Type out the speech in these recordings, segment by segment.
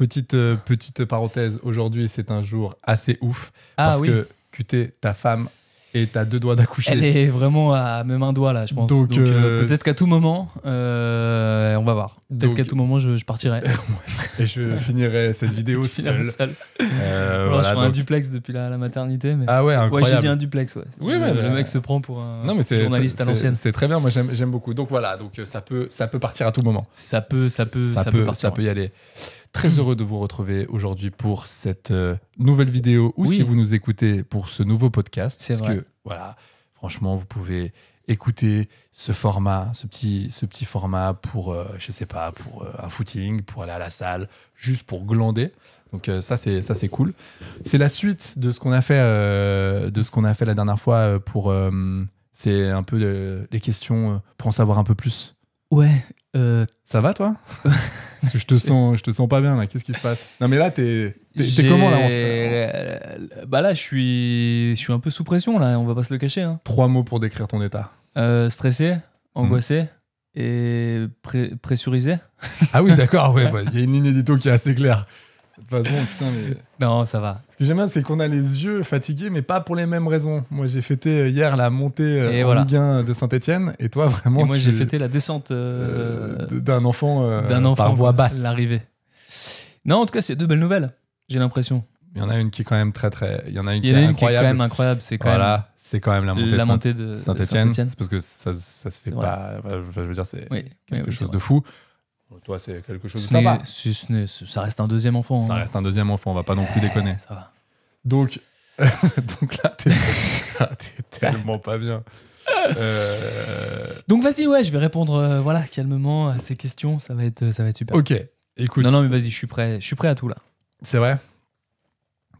petite parenthèse, aujourd'hui c'est un jour assez ouf parce que QT, ta femme est à 2 doigts d'accoucher. Elle est vraiment à même un doigt là, je pense. Donc peut-être qu'à tout moment, on va voir. Peut-être qu'à tout moment, je partirai. Et je finirai cette vidéo seul. Je ferai un duplex depuis la maternité. Mais... Ah ouais, incroyable. Ouais, j'ai dit un duplex, ouais. Oui, le mec se prend pour un journaliste à l'ancienne. C'est très bien, moi j'aime beaucoup. Donc voilà, donc ça peut partir à tout moment. Ça peut partir. Ça peut y aller. Très heureux de vous retrouver aujourd'hui pour cette nouvelle vidéo ou si vous nous écoutez pour ce nouveau podcast. C'est vrai. Que, voilà, franchement, vous pouvez écouter ce format, ce petit format pour, je sais pas, pour un footing, pour aller à la salle, juste pour glander. Donc ça c'est cool. C'est la suite de ce qu'on a fait, la dernière fois pour. C'est un peu les questions pour en savoir un peu plus. Ouais. Ça va toi? Parce que je te sens pas bien là. Qu'est-ce qui se passe? Non mais là t'es comment là? Bah là je suis un peu sous pression là. On va pas se le cacher. Hein. 3 mots pour décrire ton état. Stressé, angoissé et pressurisé. Ah oui d'accord. Ouais. Y a une ligne édito qui est assez claire. De toute façon putain mais. Non ça va. Ce que j'aime bien c'est qu'on a les yeux fatigués mais pas pour les mêmes raisons. Moi j'ai fêté hier la montée en Ligue 1 de Saint-Etienne et toi vraiment. Et moi j'ai fêté la descente d'un enfant par voie basse. L'arrivée. Non en tout cas c'est 2 belles nouvelles. J'ai l'impression. Il y en a une qui est quand même il y en a une qui est incroyable. Qui est quand même incroyable. C'est quand même la montée de Saint-Etienne. C'est parce que ça se fait pas. Je veux dire c'est quelque chose c'est de fou. Toi, c'est quelque chose de sympa. Ça reste un deuxième enfant. Ça reste un deuxième enfant, on va pas non plus déconner. Ça va. Donc là, t'es tellement pas bien. Donc vas-y, ouais, je vais répondre calmement à ces questions. Ça va être super. Ok, écoute. Non, mais vas-y, je suis prêt à tout là. C'est vrai?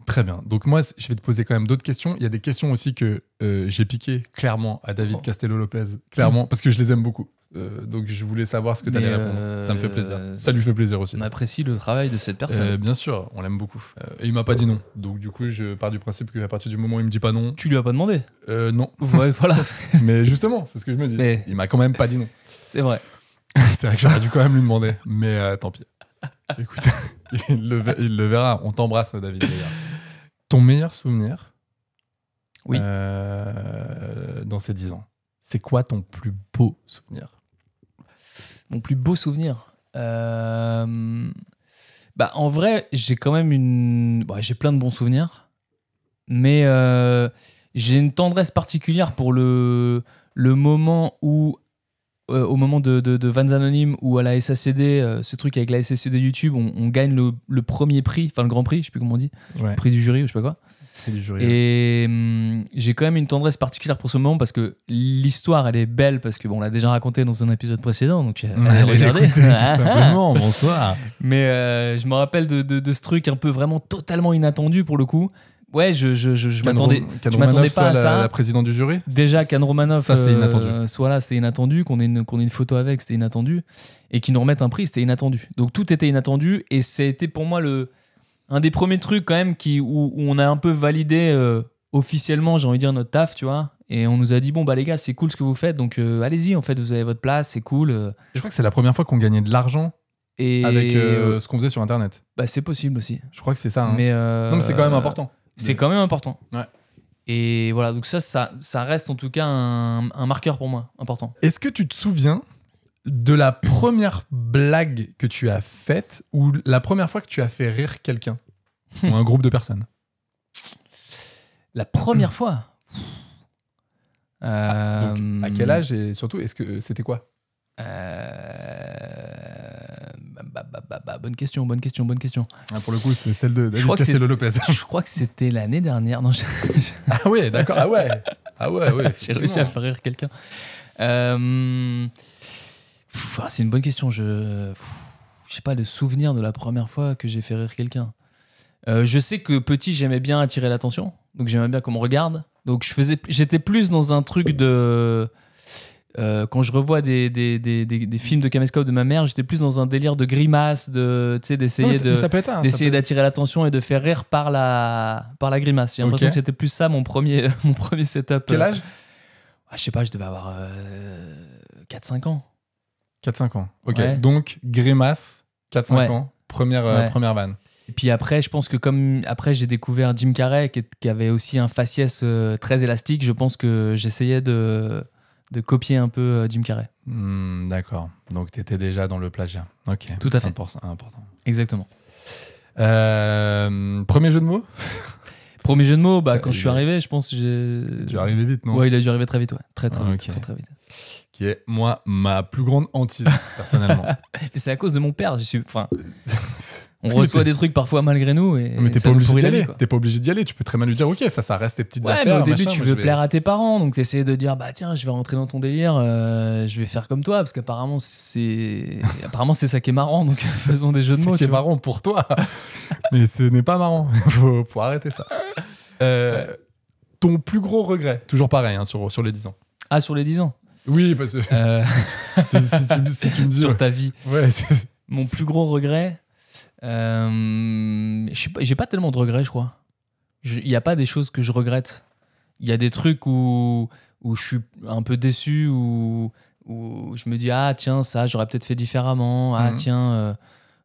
Très bien. Donc moi, je vais te poser quand même d'autres questions. Il y a des questions aussi que j'ai piquées clairement à David Castello-Lopez, clairement, parce que je les aime beaucoup. Donc je voulais savoir ce que tu allais répondre. Ça me fait plaisir. Ça lui fait plaisir aussi. On apprécie le travail de cette personne. Bien sûr, on l'aime beaucoup. Et il m'a pas dit non. Donc du coup, je pars du principe qu'à partir du moment où il me dit pas non... Tu lui as pas demandé? Non. Ouais, voilà. Mais justement, c'est ce que je me dis. Mais... Il m'a quand même pas dit non. C'est vrai. C'est vrai que j'aurais dû quand même lui demander. Mais tant pis. Écoute, il le verra. On t'embrasse, David. Ton meilleur souvenir dans ces 10 ans, c'est quoi ton plus beau souvenir? Mon plus beau souvenir en vrai, j'ai quand même j'ai plein de bons souvenirs, mais j'ai une tendresse particulière pour le moment où au moment de Vans Anonymes ou à la SACD, ce truc avec la SACD YouTube, on gagne le premier prix, enfin le grand prix, je sais plus comment on dit, prix du jury ou je sais pas quoi. Du jury, et j'ai quand même une tendresse particulière pour ce moment parce que l'histoire elle est belle parce que on l'a déjà raconté dans un épisode précédent donc regardez tout simplement. Bonsoir. Mais je me rappelle de ce truc un peu vraiment totalement inattendu pour le coup. Ouais, je m'attendais pas à ça. La présidente du jury. Déjà, Can Romanov, ça c'est inattendu. C'était inattendu, qu'on ait une photo avec, c'était inattendu, et qu'ils nous remettent un prix, c'était inattendu. Donc tout était inattendu, et c'était pour moi un des premiers trucs quand même où on a un peu validé officiellement, j'ai envie de dire, notre taf, tu vois. Et on nous a dit, bon bah les gars, c'est cool ce que vous faites, donc allez-y, en fait, vous avez votre place, c'est cool. Je crois que c'est la première fois qu'on gagnait de l'argent. Avec ce qu'on faisait sur Internet. Bah c'est possible aussi. Je crois que c'est ça. Hein. Mais non, mais c'est quand même important. C'est quand même important. Ouais. Et voilà, donc ça reste en tout cas un marqueur pour moi, important. Est-ce que tu te souviens de la première blague que tu as faite ou la première fois que tu as fait rire quelqu'un ou un groupe de personnes? La première fois donc, à quel âge et surtout, est-ce que c'était quoi? Bonne question. Ah, pour le coup, c'est celle de David Castello-Lopez. Je crois que c'était l'année dernière. Non, Ah ouais, d'accord. Ah ouais. J'ai réussi à faire rire quelqu'un. C'est une bonne question. Je sais pas le souvenir de la première fois que j'ai fait rire quelqu'un. Je sais que petit, j'aimais bien attirer l'attention. Donc j'aimais bien qu'on me regarde. Donc j'étais plus dans un truc de... quand je revois des films de caméscope de ma mère, j'étais plus dans un délire de grimace, d'essayer d'attirer l'attention et de faire rire par la grimace. J'ai l'impression que c'était plus ça mon premier setup. Quel âge? Je sais pas, je devais avoir 4-5 ans. 4-5 ans. Ok, ouais. Donc grimace, 4-5 ans. première vanne. Et puis après, je pense que comme après j'ai découvert Jim Carrey qui avait aussi un faciès très élastique, je pense que j'essayais de copier un peu Jim Carrey. D'accord. Donc tu étais déjà dans le plagiat. Ok. Tout à fait. Important. Exactement. Premier jeu de mots. Premier jeu de mots, quand je suis arrivé, je pense que j'ai... Tu es arrivé vite, non? Ouais, il a dû arriver très vite, ouais. Très vite. Qui est, moi, ma plus grande hantise, personnellement. C'est à cause de mon père. On reçoit des trucs parfois malgré nous. Mais t'es pas obligé d'y aller. T'es pas obligé d'y aller. Tu peux très mal lui dire, ok, ça reste tes petites affaires. Mais au début, tu veux plaire à tes parents. Donc, tu essaies de dire, bah tiens, je vais rentrer dans ton délire. Je vais faire comme toi. Parce qu'apparemment, c'est ça qui est marrant. Donc, faisons des jeux de mots. C'est qui est marrant pour toi. Mais ce n'est pas marrant. Faut arrêter ça. Ton plus gros regret, toujours pareil, hein, sur les 10 ans. Ah, sur les 10 ans? Oui, parce que si tu me dis. Sur ta vie. Ouais, mon plus gros regret. J'ai pas tellement de regrets, je crois. Il n'y a pas des choses que je regrette. Il y a des trucs où je suis un peu déçu, où je me dis, ah tiens, ça, j'aurais peut-être fait différemment. Ah tiens,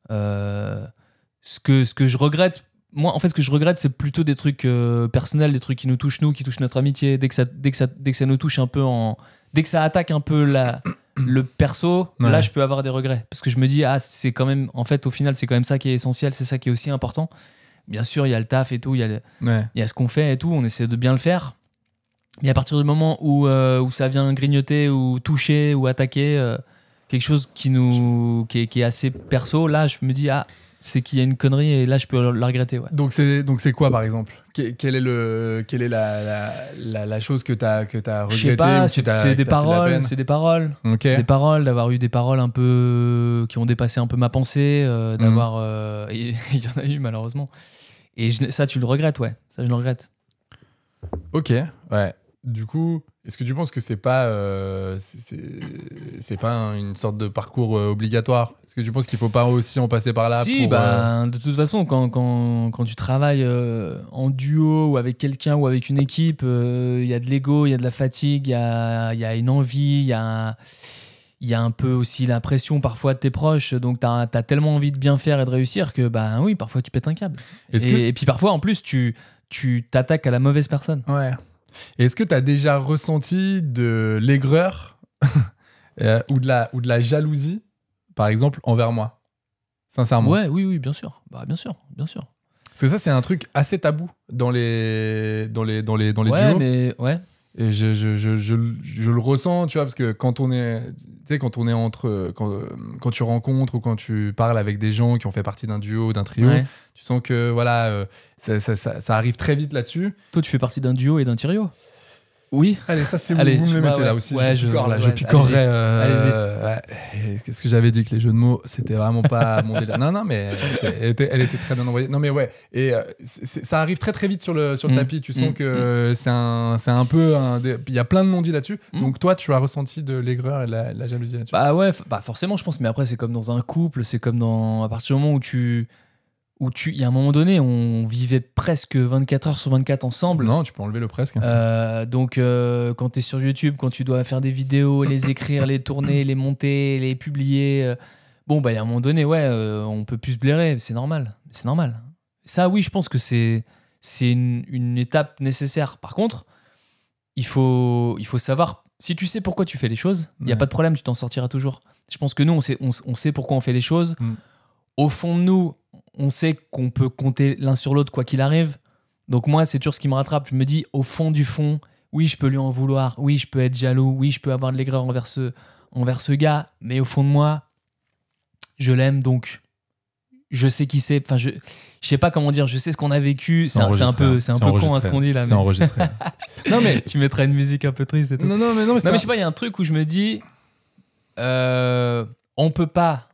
ce que je regrette, moi, en fait, ce que je regrette, c'est plutôt des trucs personnels, des trucs qui nous touchent, qui touchent notre amitié. Dès que ça nous touche un peu dès que ça attaque un peu le perso, là je peux avoir des regrets parce que je me dis c'est quand même, en fait au final c'est quand même ça qui est essentiel, c'est ça qui est aussi important. Bien sûr il y a le taf et tout, il y a ce qu'on fait et tout, on essaie de bien le faire, mais à partir du moment où ça vient grignoter ou toucher ou attaquer quelque chose qui est assez perso, là je me dis c'est qu'il y a une connerie et là je peux la regretter. Ouais. Donc c'est quoi par exemple? Quelle est la chose que t'as regretté? Je sais pas, c'est des paroles. C'est des paroles. Okay. C'est des paroles, d'avoir eu des paroles un peu qui ont dépassé un peu ma pensée, d'avoir. Il y en a eu malheureusement. Et ça tu le regrettes, ouais. Ça je le regrette. Ok, ouais. Du coup, est-ce que tu penses que c'est pas une sorte de parcours obligatoire? Est-ce que tu penses qu'il faut pas aussi en passer par là? Si, de toute façon, quand tu travailles en duo ou avec quelqu'un ou avec une équipe, il y a de l'ego, il y a de la fatigue, il y a une envie, il y a un peu aussi la pression parfois de tes proches. Donc, t'as tellement envie de bien faire et de réussir que, oui, parfois tu pètes un câble. Et puis parfois, en plus, tu t'attaques à la mauvaise personne. Ouais. Est-ce que tu as déjà ressenti de l'aigreur ou de la jalousie, par exemple, envers moi? Sincèrement. Ouais, oui, bien sûr. Bien sûr. Parce que ça, c'est un truc assez tabou dans les duos. Mais ouais. Et je le ressens, tu vois, parce que quand tu rencontres ou quand tu parles avec des gens qui ont fait partie d'un duo ou d'un trio, tu sens que voilà, ça arrive très vite là-dessus. Toi, tu fais partie d'un duo et d'un trio? Oui. Allez, ça c'est vous me le mettez là aussi. Ouais, je picorerais. Allez-y. Qu'est-ce que j'avais dit que les jeux de mots, c'était vraiment pas mon délire. Non, mais elle était très bien envoyée. Non, mais ouais. Et ça arrive très très vite sur le tapis. Tu sens que c'est un peu. Il y a plein de non-dits là-dessus. Donc toi, tu as ressenti de l'aigreur et de la jalousie là-dessus. Bah ouais, forcément, je pense. Mais après, c'est comme dans un couple. C'est comme à partir du moment où il y a un moment donné, on vivait presque 24 heures sur 24 ensemble. Non, tu peux enlever le presque. Donc, quand tu es sur YouTube, quand tu dois faire des vidéos, les écrire, les tourner, les monter, les publier, il y a un moment donné, on peut plus se blairer. C'est normal. Ça, oui, je pense que c'est une étape nécessaire. Par contre, il faut savoir, si tu sais pourquoi tu fais les choses, il n'y a pas de problème, tu t'en sortiras toujours. Je pense que nous, on sait pourquoi on fait les choses. Au fond de nous, on sait qu'on peut compter l'un sur l'autre quoi qu'il arrive. Donc moi, c'est toujours ce qui me rattrape. Je me dis, au fond du fond, oui, je peux lui en vouloir. Oui, je peux être jaloux. Oui, je peux avoir de l'aigreur envers ce gars. Mais au fond de moi, je l'aime, donc je sais qui c'est. Enfin, je sais pas comment dire. Je sais ce qu'on a vécu. C'est un peu con ce qu'on dit là. C'est enregistré. Non, mais tu mettras une musique un peu triste et tout. Non, mais je sais pas, il y a un truc où je me dis, on peut pas.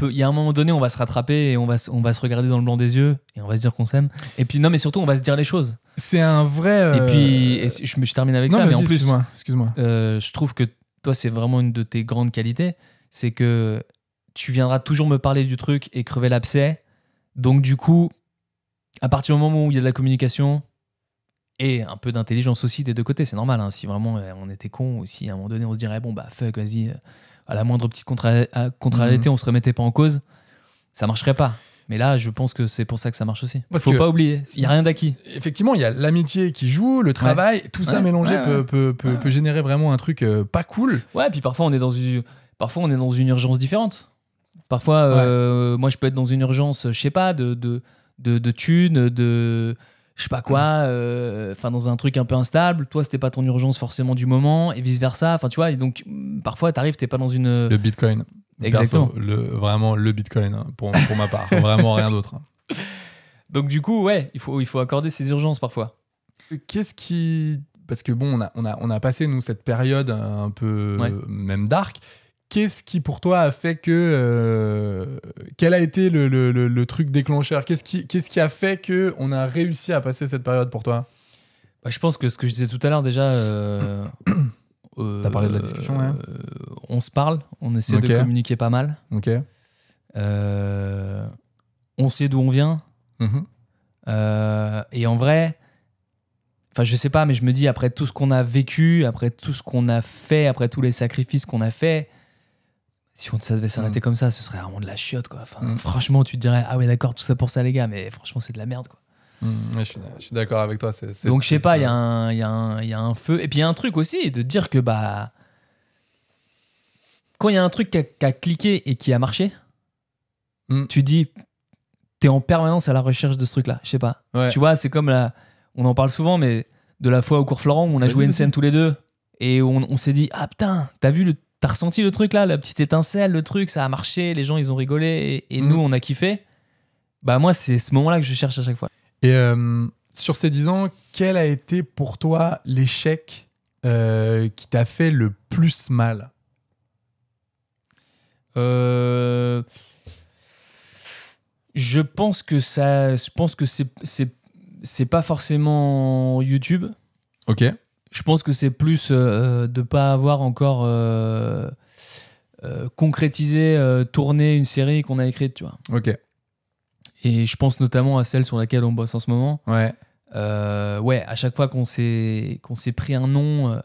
Il y a un moment donné, on va se rattraper et on va se regarder dans le blanc des yeux et on va se dire qu'on s'aime. Et puis non, mais surtout, on va se dire les choses. C'est un vrai. Et puis, je termine avec ça. Mais en plus, excuse-moi. Je trouve que toi, c'est vraiment une de tes grandes qualités, c'est que tu viendras toujours me parler du truc et crever l'abcès. Donc du coup, à partir du moment où il y a de la communication et un peu d'intelligence aussi des deux côtés, c'est normal. Hein, si vraiment on était con ou si à un moment donné on se dirait fuck, vas-y. À la moindre petite contrariété, on se remettait pas en cause, ça marcherait pas. Mais là, je pense que c'est pour ça que ça marche aussi. Parce Faut que- pas oublier, il y a rien d'acquis. Effectivement, il y a l'amitié qui joue, le travail, tout ça Ouais. mélangé Ouais, peut générer vraiment un truc pas cool. Ouais, puis parfois on est dans une urgence différente. Parfois, moi je peux être dans une urgence, je sais pas, de thunes, de je sais pas quoi, enfin dans un truc un peu instable. Toi, c'était pas ton urgence forcément du moment et vice versa. Enfin, tu vois, et donc parfois t'arrives, t'es pas dans une. Le Bitcoin. Exactement. Perso, vraiment le Bitcoin, hein, pour ma part. Vraiment rien d'autre. Donc du coup, ouais, il faut accorder ces urgences parfois. Qu'est-ce qui... Parce que bon, on a passé, nous, cette période un peu même dark. Qu'est-ce qui, pour toi, a fait que... quel a été le truc déclencheur? Qu'est-ce qui a fait qu'on a réussi à passer cette période pour toi? Bah, je pense que ce que je disais tout à l'heure déjà... T'as parlé de la discussion, ouais. On se parle, on essaie Ok. de communiquer pas mal. Ok. On sait d'où on vient. Mhm. Et en vrai, enfin je sais pas, mais je me dis après tout ce qu'on a vécu, après tout ce qu'on a fait, après tous les sacrifices qu'on a fait, si ça devait s'arrêter comme ça, ce serait vraiment de la chiotte quoi. Enfin, franchement, tu te dirais ah ouais d'accord, tout ça pour ça les gars, mais franchement c'est de la merde quoi. Ouais, je suis d'accord avec toi. Donc je sais pas, il y a un feu. Et puis il y a un truc aussi de dire que bah quand il y a un truc qui a cliqué et qui a marché, tu dis t'es en permanence à la recherche de ce truc-là. Je sais pas. Ouais. Tu vois, c'est comme on en parle souvent, mais de la fois au cours Florent où on a joué une scène tous les deux et on s'est dit ah putain, t'as ressenti le truc là, la petite étincelle, le truc, ça a marché, les gens ils ont rigolé et nous on a kiffé. Bah moi c'est ce moment-là que je cherche à chaque fois. Et sur ces 10 ans, quel a été pour toi l'échec qui t'a fait le plus mal? Je pense que c'est pas forcément YouTube. Ok. Je pense que c'est plus de pas avoir encore concrétisé, tourné une série qu'on a écrite, tu vois. Ok. Et je pense notamment à celle sur laquelle on bosse en ce moment. Ouais. Ouais, à chaque fois qu'on s'est pris un nom,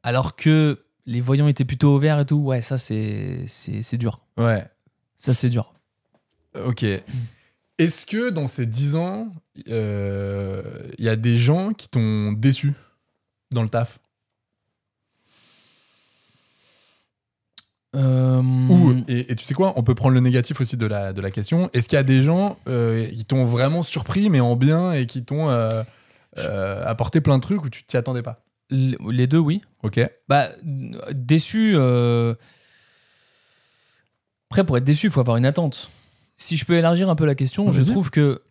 alors que les voyants étaient plutôt au vert et tout, ouais, ça c'est dur. Ouais. Ça c'est dur. Ok. Est-ce que dans ces 10 ans, il y a des gens qui t'ont déçu dans le taf? Et tu sais quoi, on peut prendre le négatif aussi de la question. Est-ce qu'il y a des gens qui t'ont vraiment surpris, mais en bien, et qui t'ont apporté plein de trucs où tu t'y attendais pas? Les deux, oui. Ok. Bah, déçu. Après, pour être déçu, il faut avoir une attente. Si je peux élargir un peu la question, je trouve que,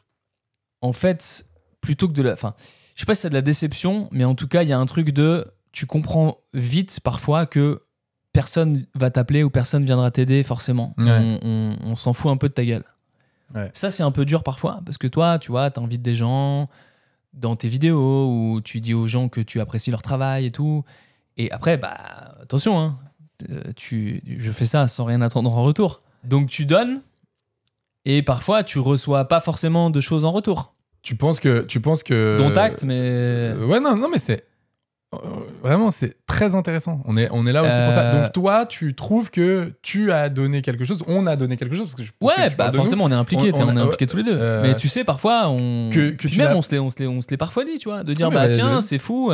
en fait, plutôt que de la. Enfin, je sais pas si c'est de la déception, mais en tout cas, il y a un truc de. Tu comprends vite parfois que personne va t'appeler ou personne viendra t'aider forcément. Ouais. On s'en fout un peu de ta gueule. Ouais. Ça, c'est un peu dur parfois parce que toi, tu vois, t'invites des gens dans tes vidéos où tu dis aux gens que tu apprécies leur travail et tout. Et après, bah, attention, hein, je fais ça sans rien attendre en retour. Donc tu donnes et parfois tu reçois pas forcément de choses en retour. Tu penses que Dont acte, mais. Ouais, non, mais c'est vraiment, c'est très intéressant. On est là aussi pour ça. Donc toi, tu trouves que tu as donné quelque chose, on a donné quelque chose, parce que je pense que Ouais, tu bah parles de forcément on est impliqués, on est impliqués tous les deux. Mais tu sais, parfois que puis tu même l'as- on se l'est parfois dit, tu vois, de dire Ouais, bah mais tiens, c'est fou.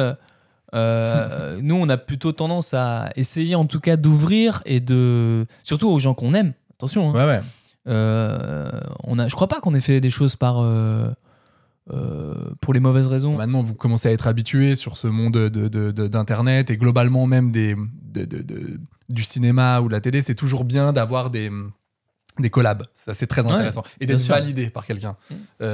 Nous on a plutôt tendance à essayer en tout cas d'ouvrir et de surtout aux gens qu'on aime. Attention. Hein. Ouais. Je crois pas qu'on ait fait des choses pour les mauvaises raisons. Maintenant, vous commencez à être habitué sur ce monde d'internet et globalement même du cinéma ou de la télé. C'est toujours bien d'avoir des collabs. Ça, c'est très intéressant. Et d'être validé par quelqu'un.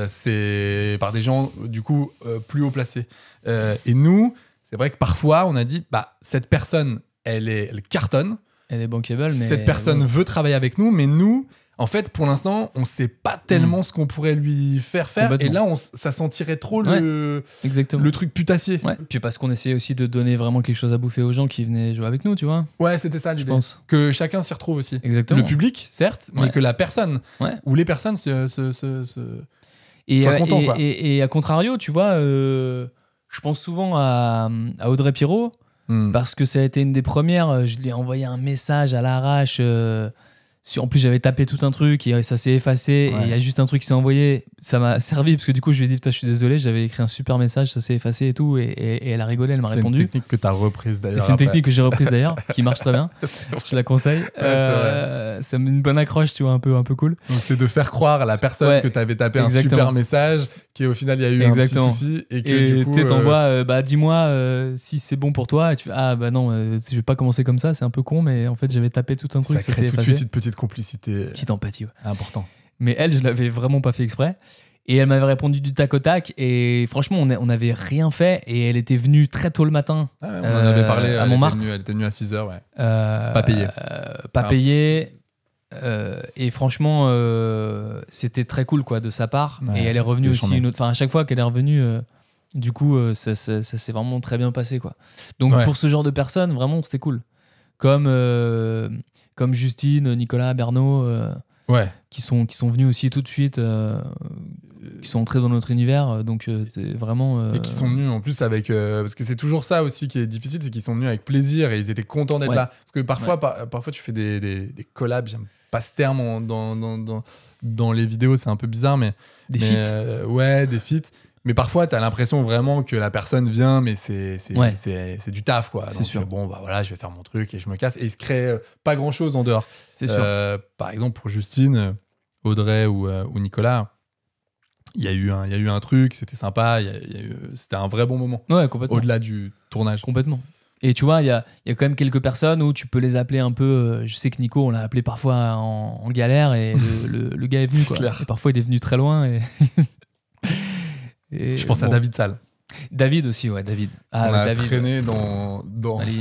C'est par des gens, du coup, plus haut placés. Et nous, c'est vrai que parfois, on a dit, bah, cette personne, elle cartonne. Elle est bankable, mais... Cette personne veut travailler avec nous, mais nous, en fait, pour l'instant, on sait pas tellement ce qu'on pourrait lui faire. Et là, ça sentirait trop le truc putassier. Ouais. Puis parce qu'on essayait aussi de donner vraiment quelque chose à bouffer aux gens qui venaient jouer avec nous, tu vois. Ouais, c'était ça l'idée. Je pense. Que chacun s'y retrouve aussi. Exactement. Le public, certes, mais que la personne ou les personnes soient contents. Quoi. Et à contrario, tu vois, je pense souvent à Audrey Pirot, parce que ça a été une des premières. Je lui ai envoyé un message à l'arrache. En plus, j'avais tapé tout un truc et ça s'est effacé. Ouais. Et il y a juste un truc qui s'est envoyé. Ça m'a servi parce que du coup, je lui ai dit, putain, je suis désolé, j'avais écrit un super message, ça s'est effacé et tout. Et elle a rigolé, elle m'a répondu. C'est une technique que tu as reprise d'ailleurs. C'est une technique que j'ai reprise d'ailleurs, qui marche très bien. Je la conseille. Ça met une bonne accroche, tu vois, un peu cool. Donc c'est de faire croire à la personne que tu avais tapé un super message, qu'au final il y a eu un petit souci et que du coup t'envoies, dis-moi si c'est bon pour toi. Et tu fais, ah bah non, je vais pas commencer comme ça, c'est un peu con, mais en fait j'avais tapé tout un truc, ça crée tout de suite une petite complicité. Petite empathie, ouais. Important. Mais elle, je l'avais vraiment pas fait exprès. Et elle m'avait répondu du tac au tac. Et franchement, on n'avait rien fait. Et elle était venue très tôt le matin. Ah ouais, on en avait parlé à Montmartre. Elle était venue à 6h, ouais. Pas payé. Pas payé. Et franchement, c'était très cool quoi, de sa part. Ouais, et elle est revenue aussi charmé. une autre. Enfin, à chaque fois qu'elle est revenue, du coup, ça s'est vraiment très bien passé, quoi. Donc, pour ce genre de personnes, vraiment, c'était cool. Comme Justine, Nicolas, Bernot, qui sont venus aussi tout de suite, qui sont entrés dans notre univers. Donc, c'est vraiment. Et qui sont venus en plus avec. Parce que c'est toujours ça aussi qui est difficile, c'est qu'ils sont venus avec plaisir et ils étaient contents d'être là. Parce que parfois tu fais des collabs, j'aime pas ce terme dans les vidéos, c'est un peu bizarre, mais. Des feats. Des feats. Mais parfois, tu as l'impression vraiment que la personne vient, mais c'est du taf, quoi. C'est Donc, sûr. bon, bah voilà, je vais faire mon truc et je me casse. Et il se crée pas grand-chose en dehors. C'est sûr. Par exemple, pour Justine, Audrey ou Nicolas, il y a eu un truc, c'était sympa, c'était un vrai bon moment. Ouais, complètement. Au-delà du tournage. Complètement. Et tu vois, il y a quand même quelques personnes où tu peux les appeler un peu. Je sais que Nico, on l'a appelé parfois en galère et le gars est venu. C'est clair. Et parfois, il est venu très loin. Et je pense à David Salle. David aussi, ouais, David. On a David. traîné dans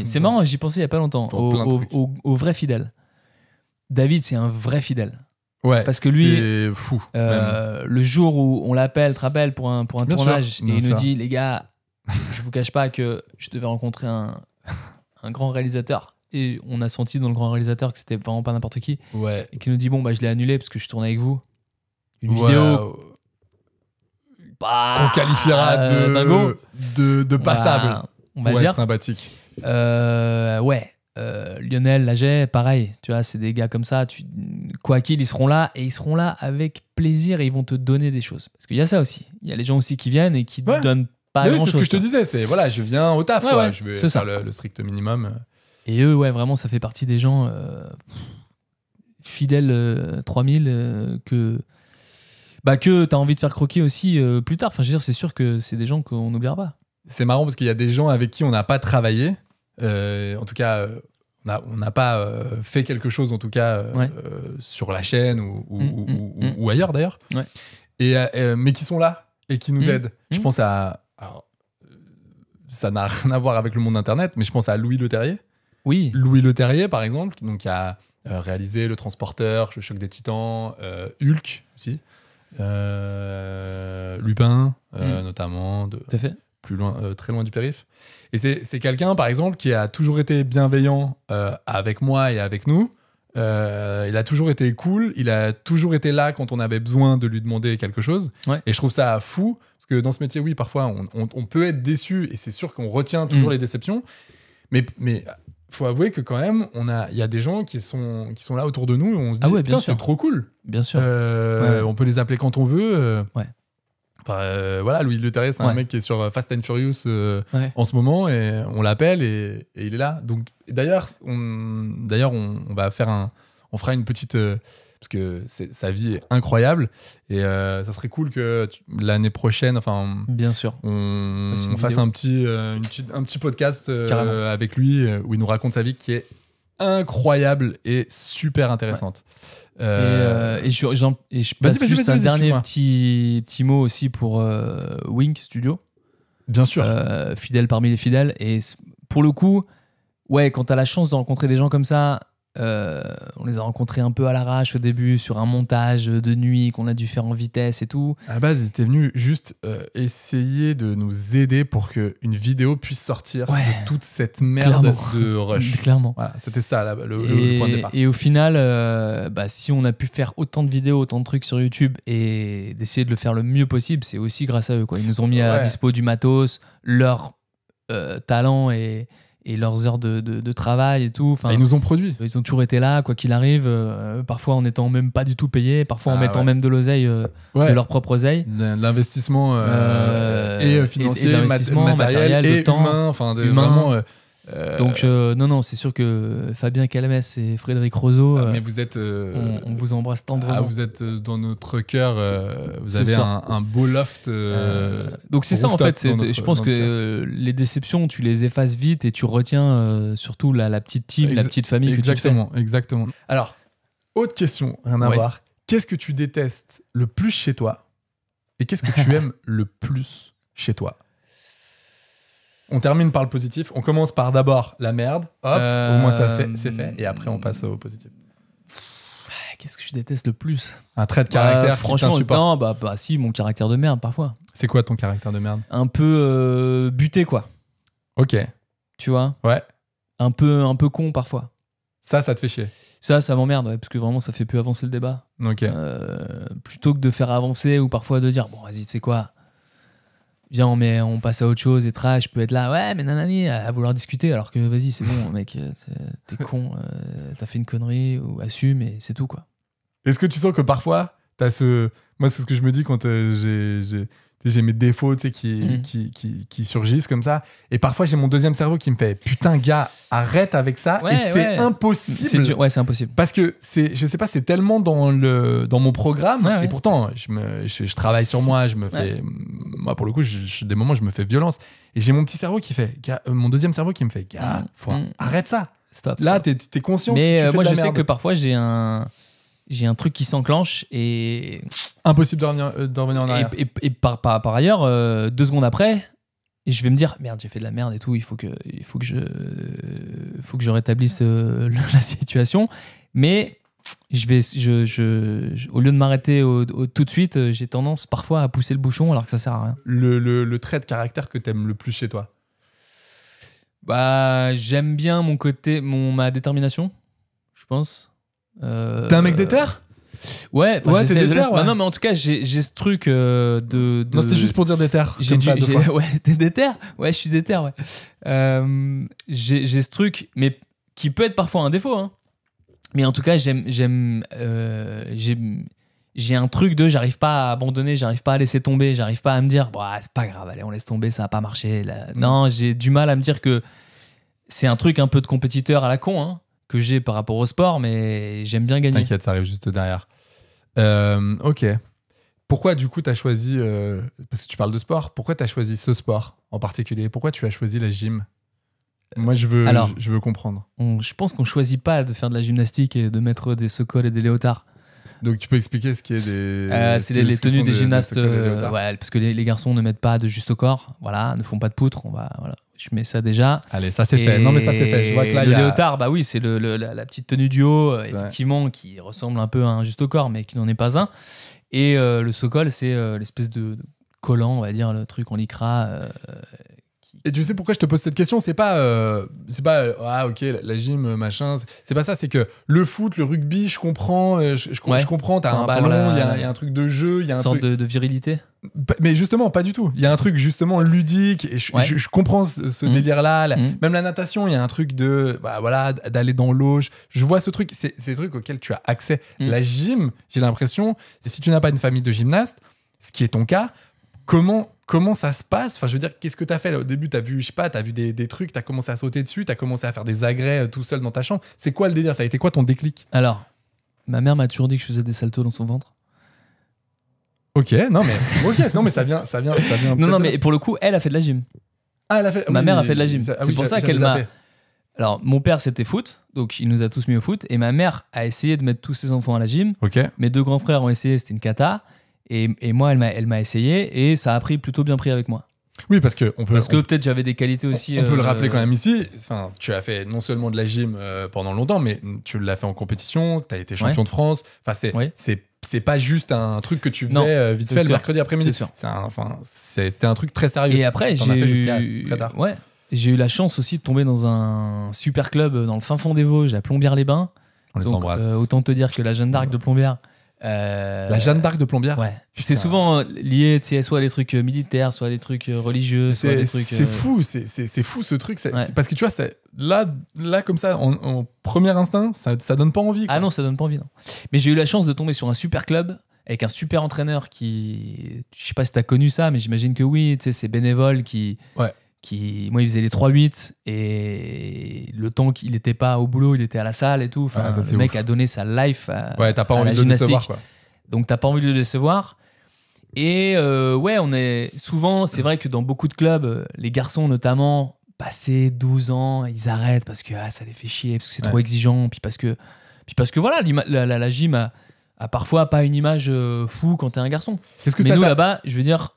C'est marrant, j'y pensais il y a pas longtemps. Au vrai fidèle. David, c'est un vrai fidèle. Ouais, parce que lui, c'est fou. Le jour où on l'appelle, te rappelle, pour un tournage, et il nous dit, les gars, je vous cache pas que je devais rencontrer un grand réalisateur. Et on a senti dans le grand réalisateur que c'était vraiment pas n'importe qui. Ouais. Et qui nous dit, bon, bah, je l'ai annulé parce que je tourne avec vous. Une vidéo. Qu'on qualifiera de passable. On va dire. Sympathique. Lionel, Laget, pareil. Tu vois, c'est des gars comme ça. Quoi qu'il, ils seront là et ils seront là avec plaisir et ils vont te donner des choses. Parce qu'il y a ça aussi. Il y a les gens aussi qui viennent et qui ne donnent pas grand-chose. C'est ce que je te disais. C'est voilà, je viens au taf. Quoi. Ouais, je vais faire le strict minimum. Et eux, ouais, vraiment, ça fait partie des gens fidèles 3000 que tu as envie de faire croquer aussi plus tard. Enfin, je veux dire, c'est sûr que c'est des gens qu'on n'oubliera pas. C'est marrant parce qu'il y a des gens avec qui on n'a pas travaillé. En tout cas, on n'a pas fait quelque chose, en tout cas, sur la chaîne ou ailleurs d'ailleurs. Ouais. Mais qui sont là et qui nous aident. Je pense à... Alors, ça n'a rien à voir avec le monde d'Internet, mais je pense à Louis Leterrier. Oui. Louis Leterrier, par exemple, donc, qui a réalisé Le Transporteur, Le Choc des Titans, Hulk aussi. Lupin, notamment. Tout à fait. Très loin du périph'. Et c'est quelqu'un, par exemple, qui a toujours été bienveillant avec moi et avec nous. Il a toujours été cool. Il a toujours été là quand on avait besoin de lui demander quelque chose. Ouais. Et je trouve ça fou, parce que dans ce métier, oui, parfois, on peut être déçu, et c'est sûr qu'on retient toujours les déceptions. Mais faut avouer que quand même, il y a des gens qui sont là autour de nous, et on se dit, putain, c'est trop cool. Bien sûr. On peut les appeler quand on veut. Ouais. Voilà, Louis Leterrier, c'est un mec qui est sur Fast and Furious en ce moment, et on l'appelle et il est là. Donc d'ailleurs, on va faire on fera une petite parce que sa vie est incroyable, et ça serait cool que l'année prochaine, enfin, bien sûr, on fasse un petit podcast avec lui où il nous raconte sa vie qui est incroyable et super intéressante. Et je passe juste un dernier petit mot aussi pour Wink Studio. Bien sûr. Fidèle parmi les fidèles. Et pour le coup, ouais, quand tu as la chance de rencontrer des gens comme ça, on les a rencontrés un peu à l'arrache au début, sur un montage de nuit qu'on a dû faire en vitesse et tout. À la base, ils étaient venus juste essayer de nous aider pour qu'une vidéo puisse sortir de toute cette merde de rush. Clairement. Voilà, c'était ça le point de départ. Et au final, si on a pu faire autant de vidéos, autant de trucs sur YouTube et d'essayer de le faire le mieux possible, c'est aussi grâce à eux, quoi. Ils nous ont mis à dispo du matos, leur talent et et leurs heures de travail et tout. Enfin, Ils nous ont produit. ils ont toujours été là, quoi qu'il arrive, parfois en étant même pas du tout payés, parfois en mettant même de l'oseille, Ouais. de leur propre oseille. De l'investissement et financier, d'investissement, matériel de et temps, humain. Enfin, humain. vraiment. Donc, non, c'est sûr que Fabien Calamès et Frédéric Roseau, mais vous êtes. on vous embrasse tendrement. vous êtes dans notre cœur. Vous C'est avez sûr. un beau loft. Donc c'est ça en rooftop fait, dans notre- je pense dans que notre les déceptions, tu les effaces vite et tu retiens surtout la petite team, la petite famille que tu te fais. Exactement. Alors, autre question, rien à Ouais. voir. Qu'est-ce que tu détestes le plus chez toi et qu'est-ce que tu aimes le plus chez toi? On termine par le positif. On commence par d'abord la merde. Hop, au moins c'est fait. Et après, on passe au positif. Qu'est-ce que je déteste le plus? Un trait de caractère qui franchement, t'insupporte. non, bah si, mon caractère de merde parfois. C'est quoi ton caractère de merde? Un peu buté quoi, Ok, tu vois? ouais. Un peu con parfois. Ça te fait chier. Ça m'emmerde, ouais, parce que vraiment ça fait plus avancer le débat. Ok. Plutôt que de faire avancer ou parfois de dire bon vas-y tu sais quoi, viens on passe à autre chose et trash, je peux être là ouais mais nanani à vouloir discuter alors que vas-y c'est bon mec, t'es con, t'as fait une connerie ou assume et c'est tout quoi. Est-ce que tu sens que parfois, t'as ce... Moi, c'est ce que je me dis quand j'ai mes défauts tu sais, qui surgissent comme ça. Et parfois, j'ai mon deuxième cerveau qui me fait « Putain, gars, arrête avec ça. Ouais, et c'est impossible. C'est dur, ouais, c'est impossible. Parce que, je sais pas, c'est tellement dans mon programme. Ouais, ouais. Et pourtant, je travaille sur moi. Je me fais... Moi, pour le coup, des moments, je me fais violence. Et j'ai mon petit cerveau qui fait... Mon deuxième cerveau qui me fait « Gars, arrête ça. Stop. Là, t'es conscient que Mais tu fais moi de la je sais merde. que parfois j'ai un truc qui s'enclenche et Impossible de revenir en arrière. et par ailleurs 2 secondes après je vais me dire merde j'ai fait de la merde et tout, il faut que je rétablisse la situation, mais au lieu de m'arrêter tout de suite, j'ai tendance parfois à pousser le bouchon alors que ça sert à rien. Le trait de caractère que t'aimes le plus chez toi? Bah j'aime bien ma détermination, je pense. T'es un mec déter? Ouais, Ouais, j'essaie t'es de déter, l'être. ouais. Bah non, mais en tout cas, j'ai ce truc de. Non, c'était juste pour dire déter. Ouais, t'es déter? Ouais, je suis déter, ouais. J'ai ce truc, mais qui peut être parfois un défaut, hein. Mais en tout cas, j'ai un truc de j'arrive pas à abandonner, j'arrive pas à laisser tomber, j'arrive pas à me dire, bah, c'est pas grave, allez, on laisse tomber, ça a pas marché. Là. Non, j'ai du mal à me dire que c'est un truc un peu de compétiteur à la con, hein, que j'ai par rapport au sport, mais j'aime bien gagner. T'inquiète, ça arrive juste derrière. Ok. Pourquoi, du coup, t'as choisi... parce que tu parles de sport, pourquoi t'as choisi ce sport en particulier? Pourquoi tu as choisi la gym? Moi, je veux comprendre. Je pense qu'on choisit pas de faire de la gymnastique et de mettre des socoles et des léotards. Donc, tu peux expliquer ce qui est des... c'est les tenues des gymnastes. des léotards. Ouais, parce que les garçons ne mettent pas de juste au corps, voilà, ne font pas de poutre. Voilà. Je mets ça déjà. Allez, ça c'est fait. Non, mais ça c'est fait. Je vois que là, le il y a... léotard, bah oui, c'est la petite tenue du haut, effectivement, qui ressemble un peu à un juste au corps, mais qui n'en est pas un. Et le socole, c'est l'espèce de collant, on va dire, le truc en lycra. Et tu sais pourquoi je te pose cette question? C'est pas ah ok la gym machin, c'est pas ça, c'est que le foot, le rugby, je comprends, je comprends, t'as un ballon, il y a un truc de jeu, il y a un sorte truc de virilité. mais justement pas du tout. Il y a un truc justement ludique et je comprends ce délire là. Même la natation, il y a un truc de voilà d'aller dans l'eau. Je vois ce truc, c'est des trucs auxquels tu as accès. La gym, j'ai l'impression, si tu n'as pas une famille de gymnastes, ce qui est ton cas, comment ça se passe? Enfin, je veux dire, qu'est-ce que t'as fait là? Au début, t'as vu des trucs, t'as commencé à sauter dessus, t'as commencé à faire des agrès tout seul dans ta chambre. C'est quoi le délire? Ça a été quoi ton déclic? Alors, ma mère m'a toujours dit que je faisais des saltos dans son ventre. Ok, non mais ça vient. Non, mais pour le coup, elle a fait de la gym. Ah, elle a fait. Ma mère a fait de la gym. C'est pour ça qu'elle m'a. zappé. Alors, mon père, c'était foot, donc il nous a tous mis au foot. Et ma mère a essayé de mettre tous ses enfants à la gym. Ok. Mes 2 grands frères ont essayé, c'était une cata. Et moi, elle m'a essayé et ça a plutôt bien pris avec moi. Oui, parce que peut-être j'avais des qualités aussi. On peut le rappeler quand même ici. Enfin, tu as fait non seulement de la gym pendant longtemps, mais tu l'as fait en compétition. Tu as été champion de France. Enfin, c'est pas juste un truc que tu faisais vite fait le mercredi après-midi. C'est sûr. C'était un truc très sérieux. Et après, T'en as fait jusqu'à très tard. Ouais, j'ai eu la chance aussi de tomber dans un super club dans le fin fond des Vosges, à Plombières-les-Bains. On les Donc, embrasse. autant te dire que la Jeanne d'Arc de Plombières, La Jeanne d'Arc de Plombières. Ouais. C'est souvent lié, tu sais, soit à des trucs militaires, soit à des trucs religieux, soit à des trucs. C'est fou, c'est fou ce truc. Ouais. C'est parce que tu vois, là comme ça, en premier instinct, ça donne pas envie. Quoi. Ah non, ça donne pas envie, non. Mais j'ai eu la chance de tomber sur un super club avec un super entraîneur qui. Je sais pas si t'as connu ça, mais j'imagine que oui, tu sais, c'est bénévole qui. Ouais. Moi, il faisait les 3-8 et le temps qu'il était pas au boulot, il était à la salle et tout. Enfin, ça, le mec ouf. a donné sa life Ouais, t'as pas à envie la de le gymnastique. décevoir, quoi. Donc, t'as pas envie de le décevoir. Et ouais, on est souvent, c'est vrai que dans beaucoup de clubs, les garçons notamment, passé 12 ans, ils arrêtent parce que ça les fait chier, parce que c'est trop exigeant, puis parce que voilà, la gym a parfois pas une image fou quand t'es un garçon. Qu'est-ce que Mais ça nous t'a- là-bas, je veux dire,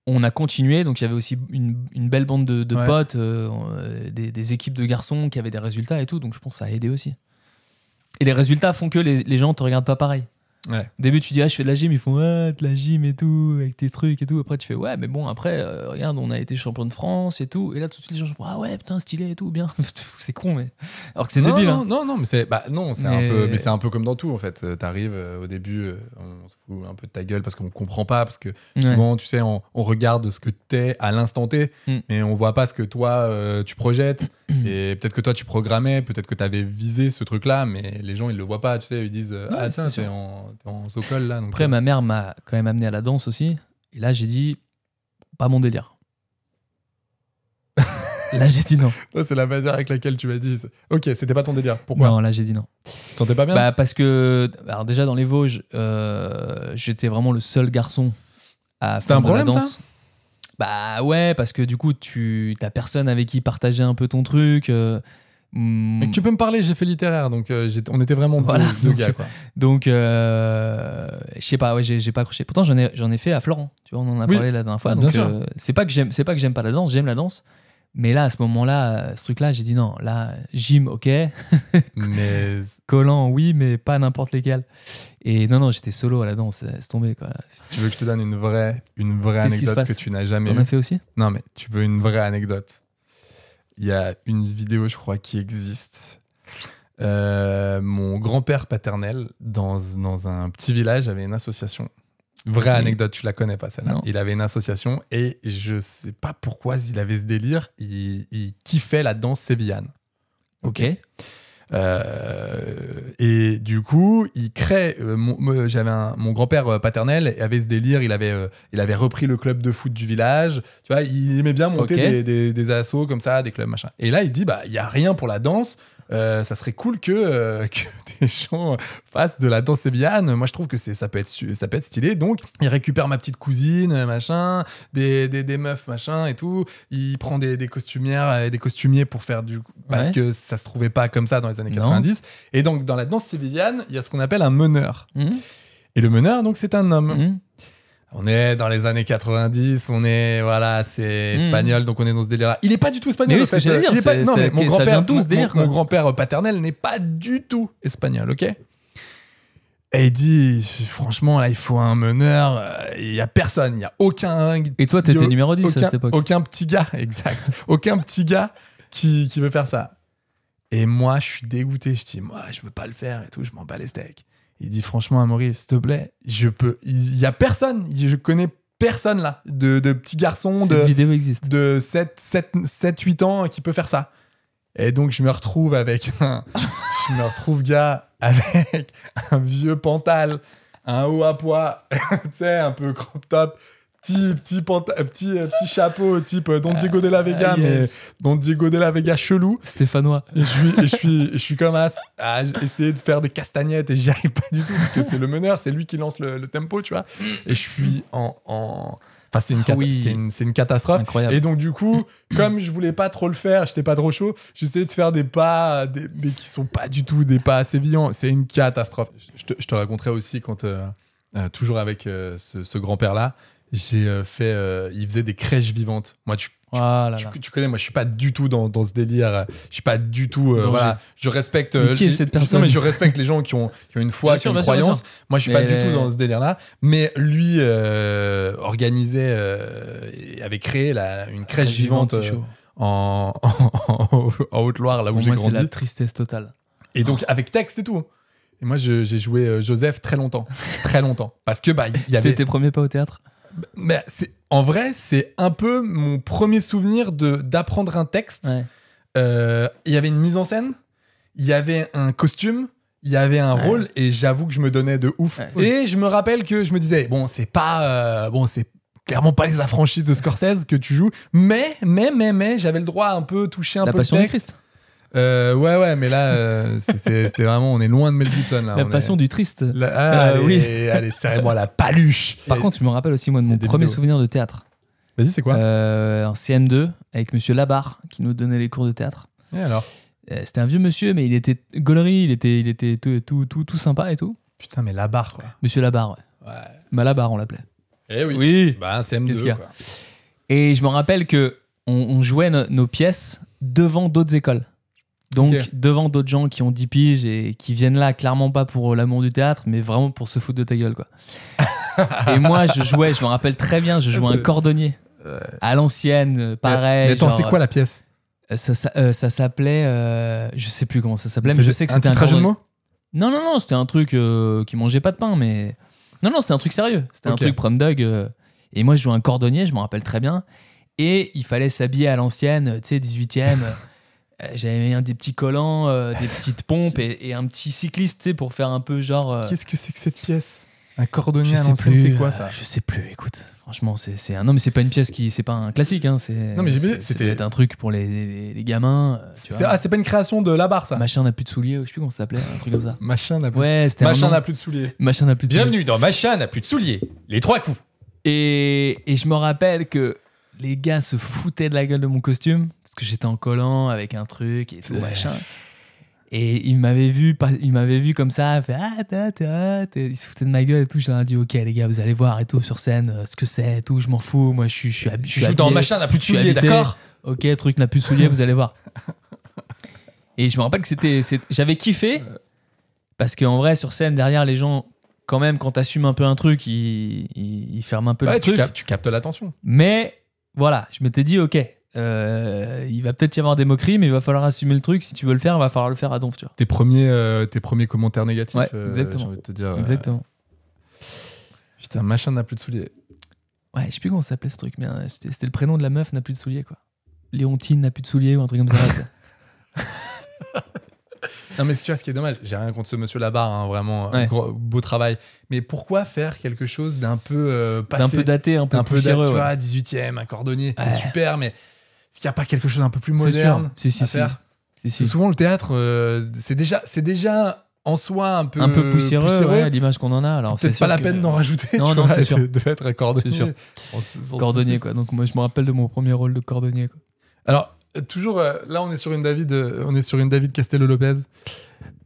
on a continué, donc il y avait aussi une belle bande de Ouais. potes, des équipes de garçons qui avaient des résultats et tout, donc je pense que ça a aidé aussi. Et les résultats font que les gens te regardent pas pareil. Ouais. Au début, tu dis, je fais de la gym, ils font, de la gym et tout, avec tes trucs et tout. Après, tu fais, ouais, mais bon, après, regarde, on a été champion de France et tout. Et là, tout de suite, les gens font, ah ouais, putain, stylé et tout, bien. C'est con, mais. Alors que c'est débile. Non, mais c'est un peu comme dans tout en fait. T'arrives au début, on se fout un peu de ta gueule parce qu'on comprend pas, parce que souvent, tu sais, on regarde ce que t'es à l'instant T, mais on voit pas ce que toi tu projettes. Et peut-être que toi tu programmais, peut-être que t'avais visé ce truc-là, mais les gens ils le voient pas. Tu sais, ils disent ah tiens, t'es en Sokol là. Donc, après, ma mère m'a quand même amené à la danse aussi. Et là, j'ai dit, pas mon délire. Là, j'ai dit non. toi, c'est la manière avec laquelle tu m'as dit. Ok, c'était pas ton délire. Pourquoi? Non, là, j'ai dit non. Tu te sentais pas bien? Bah, parce que, alors déjà, dans les Vosges, j'étais vraiment le seul garçon à C'était faire un de la problème, danse. ça? Bah ouais, parce que du coup, t'as personne avec qui partager un peu ton truc. Mais tu peux me parler, j'ai fait littéraire, donc on était vraiment Voilà, deux donc, gars. Quoi. Donc, je sais pas, ouais, j'ai pas accroché. Pourtant, j'en ai fait à Florent. Tu vois, on en a parlé la dernière fois. Bien Donc, sûr. c'est pas que j'aime pas la danse, j'aime la danse. Mais là, à ce moment-là, ce truc-là, j'ai dit non. Là, gym, ok. Mais Collant, oui, mais pas n'importe lesquels. Et non, j'étais solo à la danse. C'est tombé, quoi. tu veux que je te donne une vraie Qu'est-ce qui se anecdote passe que tu n'as jamais T'en eue? as fait aussi? Non, mais tu veux une vraie anecdote? Il y a une vidéo, je crois, qui existe. Mon grand-père paternel, dans un petit village, avait une association. Vraie anecdote, tu la connais pas celle-là. Non. Il avait une association et je sais pas pourquoi il avait ce délire. Il kiffait la danse sévillane. Ok. Et du coup, il crée. Mon grand-père paternel avait ce délire. Il avait repris le club de foot du village. Tu vois, il aimait bien monter des assos comme ça, des clubs machin. Et là, il dit il y a rien pour la danse. Ça serait cool que des gens fassent de la danse sévillane. Moi, je trouve que ça peut être stylé. Donc, il récupère ma petite cousine, machin, des meufs, machin et tout. Il prend des costumières et des costumiers pour faire parce que ça se trouvait pas comme ça dans les années 90. Et donc, dans la danse sévillane, il y a ce qu'on appelle un meneur. Et le meneur, donc, c'est un homme. On est dans les années 90, c'est espagnol, donc on est dans ce délire-là. Il est pas du tout espagnol. Mais oui, ce que j'allais dire, mon grand-père paternel n'est pas du tout espagnol, ok? Et il dit, franchement, là, il faut un meneur. Il y a personne, il y a aucun. Et toi, t'étais numéro 10 à cette époque. Aucun petit gars, exact. Aucun petit gars qui veut faire ça. Et moi, je suis dégoûté. Je dis, moi, je veux pas le faire et tout, je m'en bats les steaks. Il dit, franchement, Amaury, s'il te plaît, il y a personne. Je connais personne là, de petits garçons Cette vidéo existe. de 7-8 ans qui peut faire ça. Et donc, je me retrouve, gars, avec un vieux pantal, un haut à pois, tu sais, un peu crop top, petit chapeau type Don Diego de la Vega, mais Don Diego de la Vega chelou. Stéphanois. Et je suis comme à essayer de faire des castagnettes et j'y arrive pas du tout parce que c'est le meneur, c'est lui qui lance le tempo, tu vois. Et je suis Enfin, c'est une catastrophe. Incroyable. Et donc, du coup, comme je voulais pas trop le faire, j'étais pas trop chaud, j'essayais de faire des pas, mais qui sont pas du tout des pas sévillants. C'est une catastrophe. Je te raconterai aussi quand, toujours avec ce grand-père-là, j'ai fait. Il faisait des crèches vivantes. Moi, tu connais, moi, je suis pas du tout dans ce délire. Je suis pas du tout. Voilà, je respecte. Qui est cette personne? Non, mais je respecte les gens qui ont une foi, Bien qui ont sûr, une croyance. Moi, je suis pas du tout dans ce délire-là. Mais lui organisait et avait créé une crèche vivante en Haute-Loire, là où j'ai grandi. C'est la tristesse totale. Et donc, avec texte et tout. Et moi, j'ai joué Joseph très longtemps. Très longtemps. Parce que, il y C'était avait. tes premiers pas au théâtre? Mais en vrai, c'est un peu mon premier souvenir d'apprendre un texte. Ouais. Il y avait une mise en scène, il y avait un costume, il y avait un rôle, et j'avoue que je me donnais de ouf. Ouais. Et je me rappelle que je me disais, c'est clairement pas les affranchis de Scorsese que tu joues, mais j'avais le droit à un peu toucher un La peu le Passion du texte. Christ. Ouais, mais là, c'était vraiment, on est loin de Mel Gibson. Là. La Passion du Triste. Allez, oui. allez, serrez-moi la paluche. Par contre, je me rappelle aussi, moi, de mon des premier vidéos. souvenir de théâtre. Vas-y, c'est quoi En CM2, avec monsieur Labarre, qui nous donnait les cours de théâtre. Et alors C'était un vieux monsieur, mais il était gaulerie, il était tout sympa et tout. Putain, mais la barre, quoi. Monsieur Labarre, ouais. Ouais. Malabar, on l'appelait. Eh oui. Oui. Bah, un Qu'est-ce CM2, qu'il y a quoi. Et je me rappelle que on jouait nos pièces devant d'autres écoles. Donc, Ok. devant d'autres gens qui ont 10 piges et qui viennent là clairement pas pour l'amour du théâtre, mais vraiment pour se foutre de ta gueule, quoi. Et moi, je me rappelle très bien, je jouais un cordonnier. À l'ancienne, pareil. Mais attends, genre, c'est quoi la pièce ça s'appelait. Je sais plus comment ça s'appelait, mais je sais que c'était un titre à jeu de cordonnier. mots Non, c'était un truc qui mangeait pas de pain, mais. Non, c'était un truc sérieux. C'était un Ok. truc prom dog. Et moi, je jouais un cordonnier, je me rappelle très bien. Et il fallait s'habiller à l'ancienne, tu sais, 18e. J'avais mis des petits collants, des petites pompes et un petit cycliste, tu sais, pour faire un peu genre. Qu'est-ce que c'est que cette pièce Un cordonnier je à sais l'ancienne, plus, c'est quoi ça Je sais plus, écoute. Franchement, c'est un. Non, mais c'est pas une pièce qui. C'est pas un classique, hein. Non, mais j'ai vu, C'était c'était- un truc pour les gamins. Tu vois. c'est pas une création de la barre, ça Machin n'a plus de souliers, je sais plus comment ça s'appelait, un truc comme ça. Machin n'a plus, Ouais, c'était un Machin nom. n'a plus de souliers. Machin n'a plus de souliers. Bienvenue dans Machin n'a plus de souliers. Les 3 coups. Et je me rappelle que les gars se foutaient de la gueule de mon costume parce que j'étais en collant avec un truc et tout, Ouais. machin. Et ils m'avaient vu comme ça, fait ils se foutaient de ma gueule et tout. Je leur ai dit, ok les gars, vous allez voir et tout sur scène ce que c'est et tout. Je m'en fous, moi je suis Tu habillé. joues dans Machin n'a plus de je suis souliers, habité. d'accord Ok, truc n'a plus de souliers, vous allez voir. Et je me rappelle que j'avais kiffé parce qu'en vrai sur scène derrière les gens, quand même, quand t'assumes un peu un truc, ils ferment un peu le Ouais, truc. tu captes l'attention. Mais voilà, je m'étais dit, ok, il va peut-être y avoir des moqueries, mais il va falloir assumer le truc. Si tu veux le faire, il va falloir le faire à donf, tu vois. Tes premiers commentaires négatifs, Ouais, exactement. j'ai envie de te dire. Exactement. Putain, Machin n'a plus de souliers. Ouais, je sais plus comment ça s'appelait ce truc, mais c'était le prénom de la meuf, n'a plus de souliers, quoi. Léontine n'a plus de souliers ou un truc comme ça. Non, mais tu vois, ce qui est dommage, j'ai rien contre ce monsieur Labarre, hein, vraiment, Ouais. beau travail. Mais pourquoi faire quelque chose d'un peu passé, un peu daté, un peu daté, poussiéreux. tu Ouais. vois, 18e, un cordonnier, c'est Ouais. super, mais est-ce qu'il n'y a pas quelque chose d'un peu plus C'est moderne sûr. Si, à faire Si, Parce que si. souvent, le théâtre, c'est déjà en soi un peu poussiéreux, ouais, à l'image qu'on en a. Alors, c'est Peut-être pas sûr la que- peine d'en rajouter. Non, tu non, vois, c'est sûr. de être un cordonnier. C'est sûr. Cordonnier, quoi. Donc, moi, je me rappelle de mon premier rôle de cordonnier, quoi. Alors, toujours, là, on est sur une David Castello-Lopez.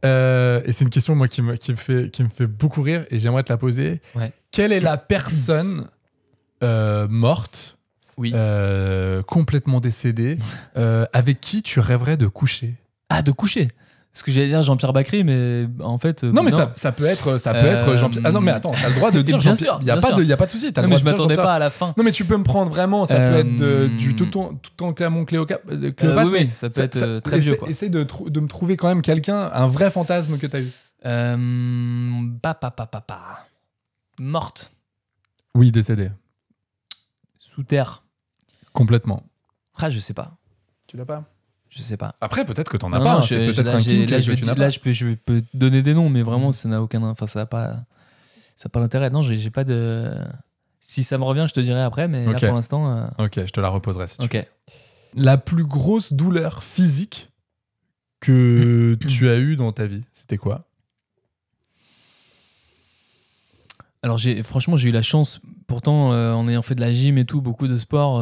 Et c'est une question, moi, qui me fait beaucoup rire et j'aimerais te la poser. Ouais. Quelle est la personne morte, Oui. complètement décédée, avec qui tu rêverais de coucher? Ah, de coucher. Parce que j'allais dire Jean-Pierre Bacry, mais en fait. Non, mais ça peut être Jean-Pierre. Ah non, mais attends, t'as le droit de dire Bien Jean-Pierre. sûr, Il n'y a, bien sûr. y a pas de souci. T'as le Non, mais droit je de dire m'attendais Jean-Pierre. pas à la fin. Non, mais tu peux me prendre vraiment, ça peut être du tout en Clermont Cléopâtre. Oui, oui, ça peut être très vieux, quoi. Essaye de me trouver quand même quelqu'un, un vrai fantasme que t'as eu. Morte. Oui, décédé. Sous terre. Complètement. Ah, je sais pas. Tu l'as pas? Je sais pas. Après, peut-être que t'en as Non, pas. non, hein, c'est peut-être un kink là, que tu n'as pas. je peux te donner des noms, mais vraiment, ça n'a aucun. Enfin, ça n'a pas d'intérêt. Non, j'ai pas de. Si ça me revient, je te dirai après, mais Ok. là, pour l'instant. Ok, je te la reposerai si tu veux. Ok. La plus grosse douleur physique que tu as eue dans ta vie, c'était quoi? Alors, franchement, j'ai eu la chance, pourtant, en ayant fait de la gym et tout, beaucoup de sport,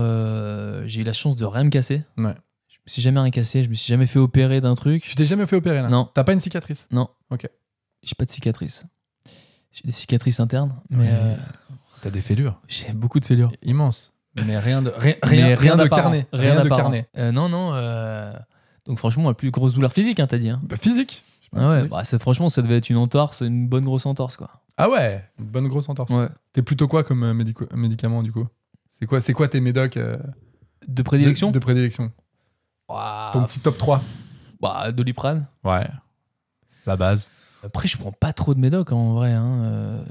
j'ai eu la chance de rien me casser. Ouais. Je me suis jamais rien cassé, je me suis jamais fait opérer d'un truc. Tu t'es jamais fait opérer là? Non. T'as pas une cicatrice? Non. Ok. J'ai pas de cicatrices. J'ai des cicatrices internes, mais Ouais. T'as des fêlures j'ai beaucoup de fêlures. immenses. Mais rien de Mais d'apparent. carné. Rien de d'apparent. carné. Non. Donc franchement, la plus grosse douleur physique, hein, t'as dit. Hein. Bah, physique. Ah ouais, bah, franchement, ça devait être une entorse, une bonne grosse entorse, quoi. Ah ouais, une bonne grosse entorse. Ouais. T'es plutôt quoi comme médicament du coup? C'est quoi tes médocs De prédilection de prédilection? Ouah, Ton petit top 3? bah, Doliprane. Ouais. La base. Après, je prends pas trop de médocs en vrai.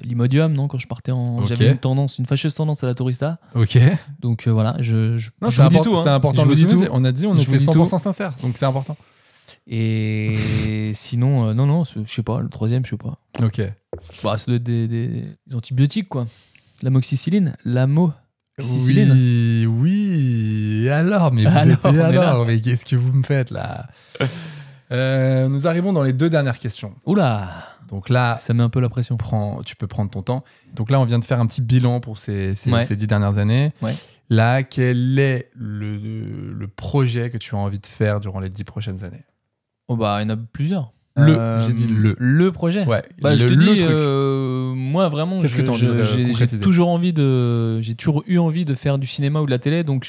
L'Imodium, non, quand je partais Ok. j'avais une fâcheuse tendance à la Tourista. Ok. Donc voilà, Non, je c'est vous dis tout. c'est important Je de vous le dis tout. souligner. On a dit, on Je vous était dis 100% tout. sincère, donc c'est important. Et sinon, non, je sais pas. Le troisième, je sais pas. Ok. Bah, c'est des antibiotiques, quoi. L'amoxicilline. L'amoxicilline. Oui. Et alors, mais vous Alors, étiez on est alors, mais qu'est-ce que vous me faites là? Nous arrivons dans les 2 dernières questions. Oula, Donc là, ça met un peu la pression. tu peux prendre ton temps. Donc là, on vient de faire un petit bilan pour ces Ouais. 10 dernières années. Ouais. Là, quel est le projet que tu as envie de faire durant les 10 prochaines années? Oh bah, il y en a plusieurs. J'ai dit le. Le projet. Ouais, Bah, je te le dis, truc. moi vraiment, Qu'est-ce que t'as envie de j'ai concrétiser? j'ai toujours eu envie de faire du cinéma ou de la télé, donc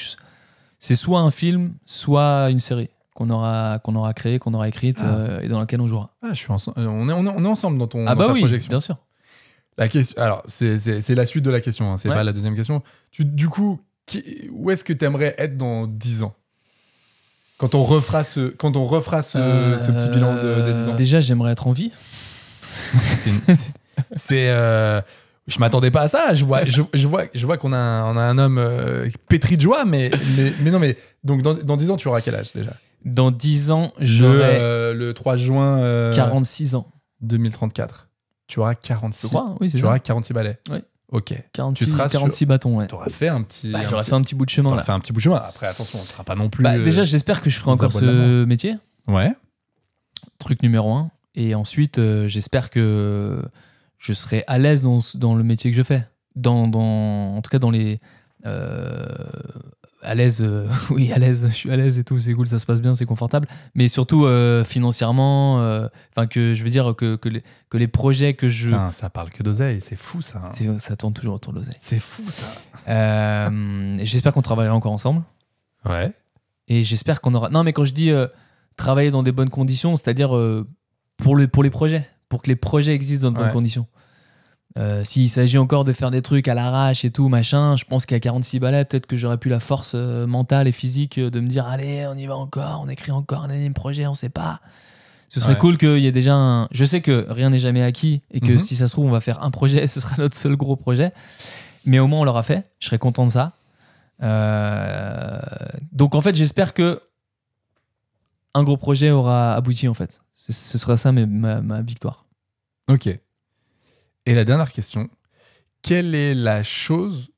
c'est soit un film, soit une série qu'on aura créée, qu'on aura écrite et dans laquelle on jouera. Ah, on est ensemble dans Ah dans bah ta oui, projection. bien sûr. La question, alors, c'est la suite de la question, hein, c'est Ouais. pas la deuxième question. Du coup, où est-ce que tu aimerais être dans 10 ans? Quand on refera ce petit bilan des 10 ans. Déjà, j'aimerais être en vie. Je m'attendais pas à ça. Je vois qu'on a un homme pétri de joie, mais non, mais donc dans 10 ans, tu auras quel âge déjà? Dans 10 ans, j'aurai Le 3 juin 46 ans. 2034. Tu auras 46. Je crois, oui, c'est Tu ça. auras 46 balais. Oui. Ok. 46, tu seras 46 bâtons, ouais. Tu auras fait un petit. J'aurais fait un petit bout de chemin t'auras là. fait un petit bout de chemin. Après, attention, on ne sera pas non plus. Déjà, j'espère que je ferai aux encore abois de la ce métier. Ouais. Truc numéro 1. Et ensuite, j'espère que je serai à l'aise dans le métier que je fais. En tout cas, dans les. À l'aise, oui, à l'aise, je suis à l'aise et tout, c'est cool, ça se passe bien, c'est confortable. Mais surtout, financièrement, enfin, que je veux dire que les projets que je. Putain, ça parle que d'oseille, c'est fou ça. Hein. Ça tourne toujours autour de l'oseille. C'est fou ça. J'espère qu'on travaillera encore ensemble. Ouais. Et j'espère qu'on aura. Non, mais quand je dis travailler dans des bonnes conditions, c'est-à-dire pour les projets, pour que les projets existent dans de bonnes Ouais. conditions. S'il s'agit encore de faire des trucs à l'arrache et tout, machin, je pense qu'à 46 balais, peut-être que j'aurais plus la force mentale et physique de me dire allez, on y va encore, on écrit encore un énième projet, on sait pas. Ce serait Ouais. cool qu'il y ait déjà un. Je sais que rien n'est jamais acquis et que Mhm. si ça se trouve, on va faire un projet, ce sera notre seul gros projet. Mais au moins, on l'aura fait. Je serais content de ça. Donc, en fait, j'espère que un gros projet aura abouti, en fait. Ce sera ça ma victoire. Ok. Et la dernière question, quelle est la chose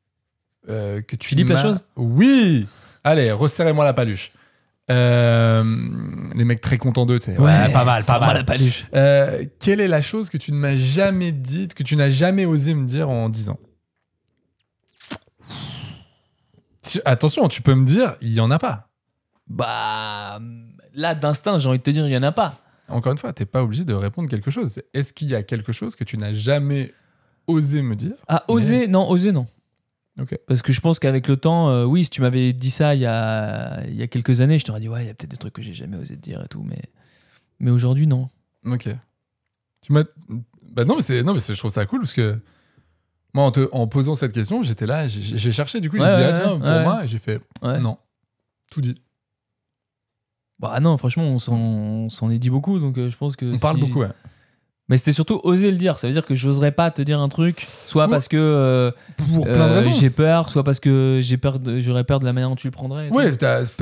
que tu Philippe, la m'as- chose Oui. Allez, resserrez-moi la paluche. Les mecs très contents d'eux, tu sais. Ouais, pas mal, pas serre-moi mal. la paluche. Quelle est la chose que tu ne m'as jamais dite, que tu n'as jamais osé me dire en 10 ans? Attention, tu peux me dire, il y en a pas. Bah, là, d'instinct, j'ai envie de te dire, il y en a pas. Encore une fois, t'es pas obligé de répondre quelque chose. Est-ce qu'il y a quelque chose que tu n'as jamais osé me dire? Ah, oser, non, oser, non. Ok. Parce que je pense qu'avec le temps, oui, si tu m'avais dit ça il y a quelques années, je t'aurais dit, ouais, il y a peut-être des trucs que j'ai jamais osé te dire et tout, mais aujourd'hui, non. Ok. Tu m'as. Bah non, mais je trouve ça cool parce que moi, en posant cette question, j'étais là, j'ai cherché, du coup, j'ai Ouais, dit, ouais, ah tiens, ouais, pour ouais. moi, et j'ai fait, Ouais. non. Tout dit. Bah non, franchement, on s'en est dit beaucoup, donc je pense que. On parle beaucoup, ouais. Mais c'était surtout oser le dire. Ça veut dire que j'oserais pas te dire un truc, soit Ouais. parce que Pour plein de raisons. j'ai peur, soit parce que j'aurais peur de la manière dont tu le prendrais. et tout. Ouais,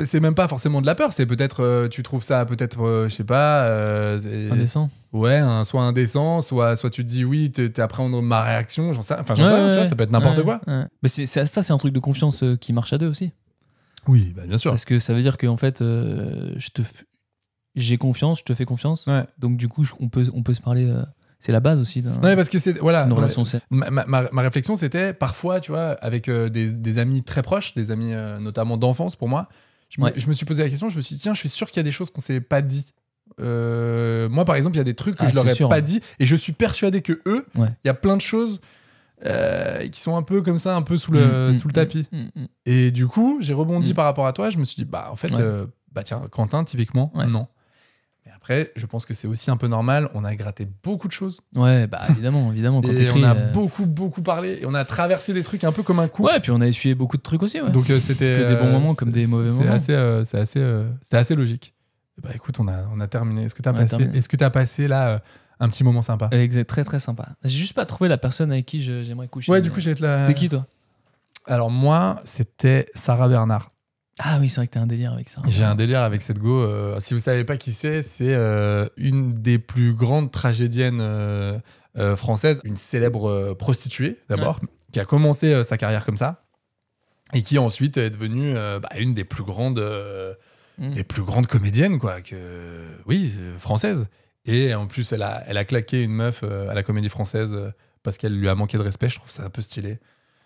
c'est même pas forcément de la peur, c'est peut-être, tu trouves ça peut-être, je sais pas. Indécent. Ouais, soit indécent, soit tu te dis oui, t'appréhendes ma réaction, j'en sais rien, tu vois, Ouais. ça peut être n'importe Ouais, quoi. ouais. Mais ça, c'est un truc de confiance qui marche à deux aussi. Oui, bah bien sûr. Parce que ça veut dire qu'en fait, j'ai confiance, je te fais confiance. Ouais. Donc du coup, on peut se parler. C'est la base aussi d'une Ouais, parce que c'est. Voilà. non, relation mais saine. ma réflexion, c'était parfois, tu vois, avec des amis très proches, des amis notamment d'enfance pour moi, Ouais. je me suis posé la question, je me suis dit, tiens, je suis sûr qu'il y a des choses qu'on s'est pas dit. Moi, par exemple, il y a des trucs que je leur ai c'est sûr. pas dit et je suis persuadé que eux, il Ouais. y a plein de choses qui sont un peu comme ça, un peu sous le tapis. Et du coup, j'ai rebondi par rapport à toi, je me suis dit, bah, en fait, Ouais. bah, tiens, Quentin, typiquement, Ouais. non. Mais après, je pense que c'est aussi un peu normal, on a gratté beaucoup de choses. Ouais, bah évidemment, quand Et t'écris. on a beaucoup parlé et on a traversé des trucs un peu comme un coup. Ouais, puis on a essuyé beaucoup de trucs aussi. Ouais. Donc c'était Que des bons moments comme des mauvais moments. C'était assez logique. Bah écoute, on a terminé. Est-ce que tu as On a terminé. passé là un petit moment sympa. Exact, très très sympa. J'ai juste pas trouvé la personne avec qui j'aimerais coucher. Ouais, du coup, j'ai été là. C'était qui, toi? Alors, moi, c'était Sarah Bernard. Ah oui, c'est vrai que t'as un délire avec ça. J'ai un délire avec cette go. Si vous savez pas qui c'est une des plus grandes tragédiennes françaises, une célèbre prostituée d'abord, qui a commencé sa carrière comme ça et qui ensuite est devenue une des plus grandes comédiennes françaises. Et en plus, elle a claqué une meuf à la Comédie Française parce qu'elle lui a manqué de respect. Je trouve ça un peu stylé.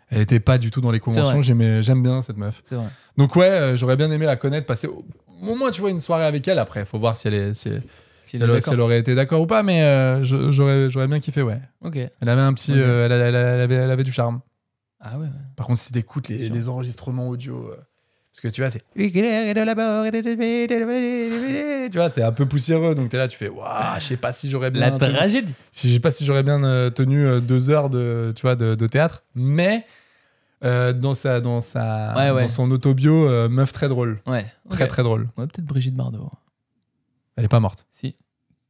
Elle était pas du tout dans les conventions. J'aime bien cette meuf. C'est vrai. Donc j'aurais bien aimé la connaître, passer au moins, tu vois, une soirée avec elle. Après, faut voir si elle aurait été d'accord ou pas, mais j'aurais bien kiffé, ouais. Ok. Elle avait un petit, elle avait du charme. Ah ouais. Par contre, si t'écoutes les enregistrements audio, parce que tu vois, c'est, tu vois, c'est un peu poussiéreux, donc t'es là, tu fais, waouh, je sais pas si j'aurais bien. La tragédie. Je sais pas si j'aurais bien tenu 2 heures de théâtre, mais dans son autobio, meuf très drôle. Ouais. Très très drôle. Ouais, peut-être Brigitte Bardot. Elle est pas morte. Si.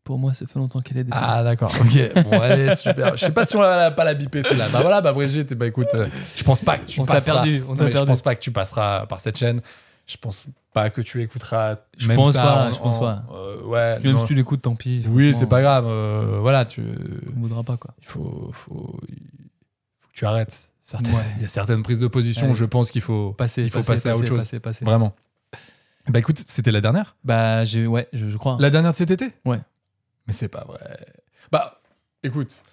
Pour moi, ça fait longtemps qu'elle est décédée. Ah d'accord, ok. Bon, allez, super. Je sais pas si on va pas la biper celle-là. Bah voilà, Brigitte, écoute, je pense pas que tu passeras. Je pense pas que tu passeras par cette chaîne. Je pense pas que tu écouteras. Je pense pas. Ouais. Même si tu l'écoutes, tant pis. Oui, c'est pas grave. Voilà, tu. On voudra pas quoi. Il faut que tu arrêtes. Il y a certaines prises de position. Je pense qu'il faut passer à autre chose. Vraiment. Bah écoute, c'était la dernière. Bah je crois. La dernière de cet été. Ouais. Mais c'est pas vrai. Bah écoute,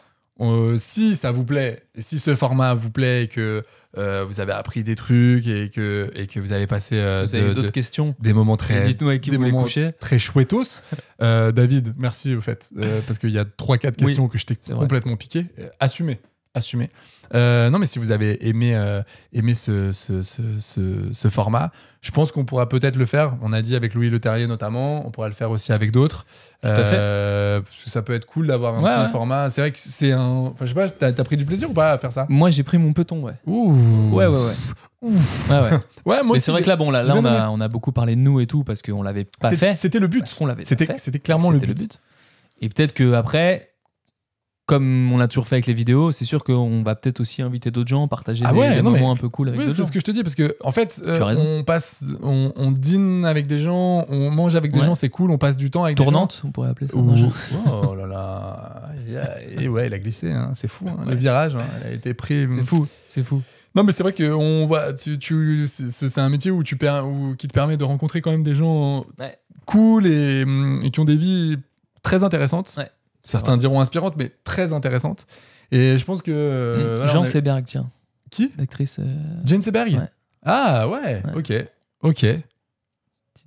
si ça vous plaît, si ce format vous plaît et que vous avez appris des trucs et que vous avez passé vous avez d'autres questions, des moments très, dites-nous avec qui vous voulez coucher, très chouettos. David, merci au fait, parce qu'il y a 3-4 questions que je t'ai complètement piqué. Assumez. Non, mais si vous avez aimé ce format, je pense qu'on pourra peut-être le faire. On a dit avec Louis Leterrier notamment, on pourra le faire aussi avec d'autres. Tout à fait. Parce que ça peut être cool d'avoir un petit format. C'est vrai que c'est un. Enfin, je sais pas, t'as pris du plaisir ou pas à faire ça? Moi, j'ai pris mon peloton, ouais. Ouh. Ouais. Ouais, moi mais c'est vrai que là, on a beaucoup parlé de nous et tout parce qu'on l'avait pas fait. C'était le but. C'était clairement le but. Et peut-être que après. Comme on l'a toujours fait avec les vidéos, c'est sûr qu'on va peut-être aussi inviter d'autres gens, partager des moments un peu cool avec d'autres gens. C'est ce que je te dis, parce que en fait, on dîne avec des gens, on mange avec des gens, c'est cool, on passe du temps avec des gens. Tournante, on pourrait appeler ça. Oh là là. Et ouais, il a glissé, hein. C'est fou, hein. Le virage, hein. Il a été pris. C'est fou. Non, mais c'est vrai qu'on voit, c'est un métier qui te permet de rencontrer quand même des gens cool et qui ont des vies très intéressantes. Ouais. Certains diront inspirantes, mais très intéressantes. Et je pense que... Jean Seberg, tiens. Qui? L'actrice... Jane Seberg? Ouais. Ah ouais. Ok. Petit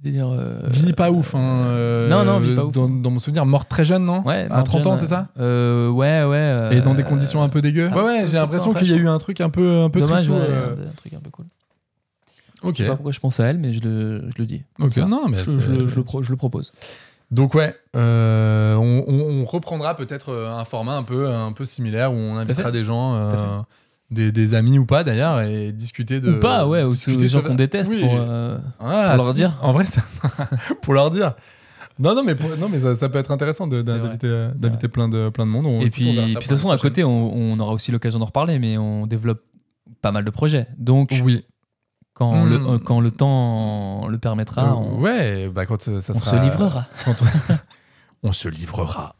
délire... Vie pas ouf. Hein, non, vie pas ouf. Dans mon souvenir, morte très jeune, non? Ouais. À 30 ans, c'est ça? Ouais. Et dans des conditions un peu dégueu? Ouais, j'ai l'impression qu'il y a eu un truc un peu dommage, triste. Un truc un peu cool. Ok. Je sais pas pourquoi je pense à elle, mais je le dis. Ok, non, mais je le propose. Donc on reprendra peut-être un format un peu similaire où on invitera des gens, des amis ou pas d'ailleurs, et discuter de... Ou pas, ouais, ou des gens qu'on déteste pour leur dire. En vrai, pour leur dire. Non, mais ça peut être intéressant d'inviter plein de monde. Et puis de toute façon, à côté, on aura aussi l'occasion d'en reparler, mais on développe pas mal de projets. Donc... Oui. Quand le temps le permettra, quand ça sera... on se livrera. On se livrera.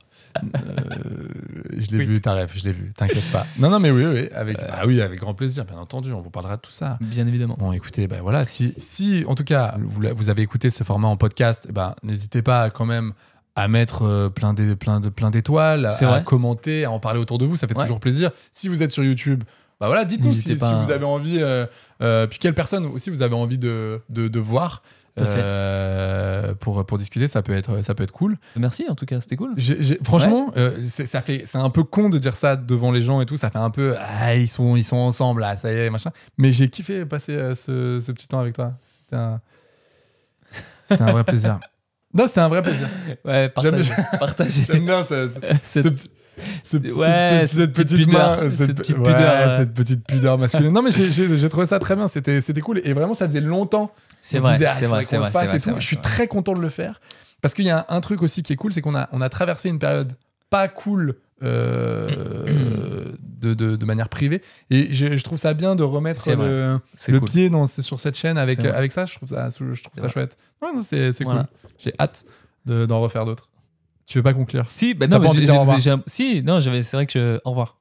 Je l'ai vu, ta ref, je l'ai vu, t'inquiète pas. Non, mais oui, avec grand plaisir, bien entendu, on vous parlera de tout ça. Bien évidemment. Bon, écoutez, voilà, si en tout cas, vous avez écouté ce format en podcast, n'hésitez pas quand même à mettre plein d'étoiles, à commenter, à en parler autour de vous, ça fait toujours plaisir. Si vous êtes sur YouTube... voilà, dites-nous si vous avez envie, puis quelle personne aussi vous avez envie de voir pour discuter, ça peut être cool. Merci en tout cas, c'était cool. Franchement, c'est un peu con de dire ça devant les gens et tout, ça fait un peu ils sont ensemble là, ça y est machin. Mais j'ai kiffé passer ce petit temps avec toi. C'était un vrai plaisir. Non, c'était un vrai plaisir. Ouais, partager. J'aime bien cette petite pudeur masculine. Non, mais j'ai trouvé ça très bien, c'était cool et vraiment ça faisait longtemps. C'est vrai. Je suis très content de le faire parce qu'il y a un truc aussi qui est cool, c'est qu'on a traversé une période pas cool de manière privée. Et je trouve ça bien de remettre C'est vrai. le C'est cool. pied sur cette chaîne avec, C'est vrai. avec ça. Je trouve ça vrai. chouette. Ouais, non, c'est Voilà. cool. J'ai hâte d'en refaire d'autres. Tu veux pas conclure? Si, bah T'as non, pas envie de dire au revoir? si, non, c'est vrai que au revoir.